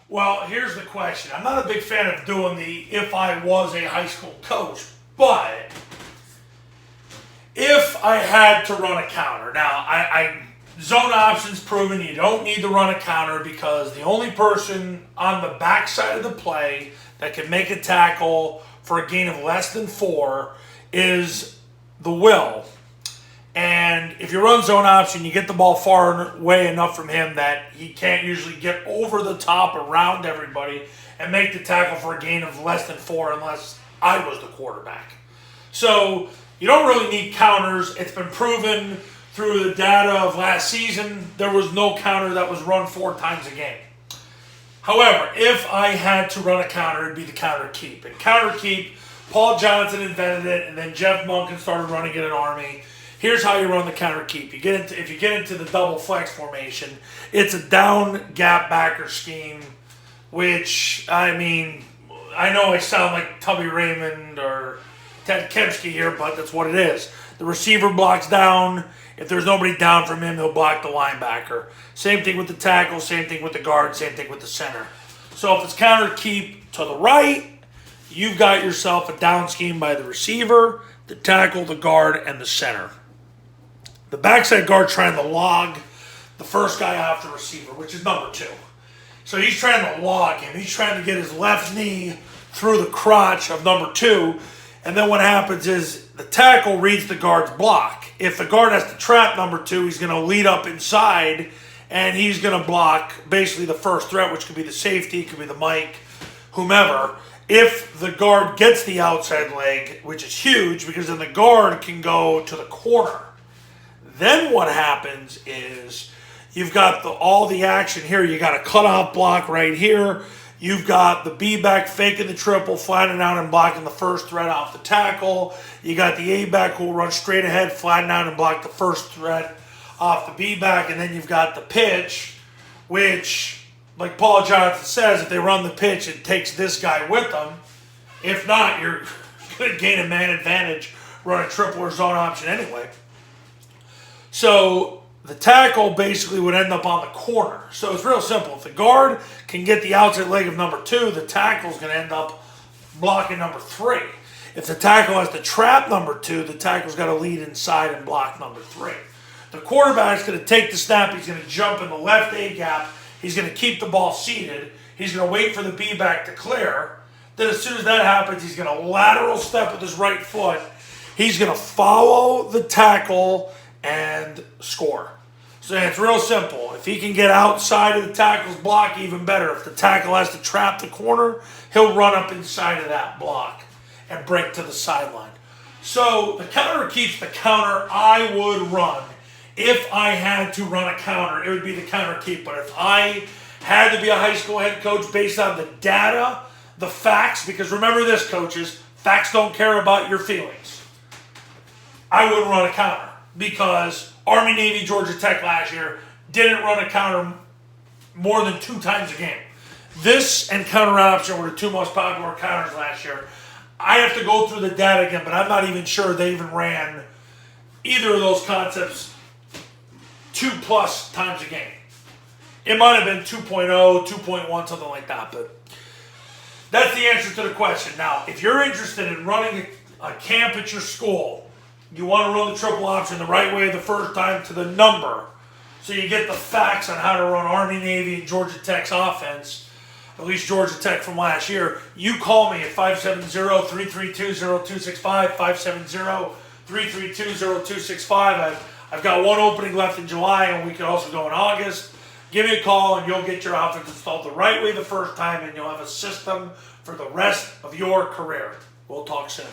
Well, here's the question. I'm not a big fan of doing the if I was a high school coach, but if I had to run a counter. Now, I zone options proven you don't need to run a counter because the only person on the backside of the play that can make a tackle for a gain of less than 4 is the will. And if you run zone option, you get the ball far away enough from him that he can't usually get over the top around everybody and make the tackle for a gain of less than 4 unless I was the quarterback. So you don't really need counters. It's been proven through the data of last season, there was no counter that was run 4 times a game. However, if I had to run a counter, it'd be the counter keep. And counter keep, Paul Johnson invented it, and then Jeff Monken started running it at Army. Here's how you run the counter keep. If you get into the double flex formation, it's a down gap backer scheme, which, I mean, I know I sound like Tubby Raymond or Ted Kempski here, but that's what it is. The receiver blocks down. If there's nobody down from him, he'll block the linebacker. Same thing with the tackle, same thing with the guard, same thing with the center. So if it's counter keep to the right, you've got yourself a down scheme by the receiver, the tackle, the guard, and the center. The backside guard trying to log the first guy off the receiver, which is number 2. So he's trying to log him. He's trying to get his left knee through the crotch of number 2. And then what happens is the tackle reads the guard's block. If the guard has to trap number 2, he's going to lead up inside, and he's going to block basically the first threat, which could be the safety, could be the Mike, whomever. If the guard gets the outside leg, which is huge because then the guard can go to the corner. Then what happens is you've got all the action here. You got a cutout block right here. You've got the B-back faking the triple, flattening out and blocking the first threat off the tackle. You got the A-back who will run straight ahead, flatten out and block the first threat off the B-back. And then you've got the pitch, which, like Paul Johnson says, if they run the pitch, it takes this guy with them. If not, you're going to gain a man advantage, run a triple or zone option anyway. So the tackle basically would end up on the corner. So it's real simple. If the guard can get the outside leg of number 2, the tackle's going to end up blocking number 3. If the tackle has to trap number 2, the tackle's got to lead inside and block number 3. The quarterback's going to take the snap. He's going to jump in the left A gap. He's going to keep the ball seated. He's going to wait for the B-back to clear. Then as soon as that happens, he's going to lateral step with his right foot. He's going to follow the tackle and score. So it's real simple. If he can get outside of the tackle's block, even better. If the tackle has to trap the corner, he'll run up inside of that block and break to the sideline. So the counter keeps the counter I would run. If I had to run a counter, it would be the counter keep. But if I had to be a high school head coach based on the data, the facts, because remember this, coaches, facts don't care about your feelings. I would run a counter. Because Army, Navy, Georgia Tech last year didn't run a counter more than 2 times a game. This and counter option were the 2 most popular counters last year. I have to go through the data again, but I'm not even sure they even ran either of those concepts 2+ times a game. It might have been 2.0, 2.1, something like that, but that's the answer to the question. Now, if you're interested in running a camp at your school, you want to run the triple option the right way the first time to the number so you get the facts on how to run Army, Navy, and Georgia Tech's offense, at least Georgia Tech from last year. You call me at 570-332-0265, 570-332-0265. I've got 1 opening left in July, and we could also go in August. Give me a call, and you'll get your offense installed the right way the first time, and you'll have a system for the rest of your career. We'll talk soon.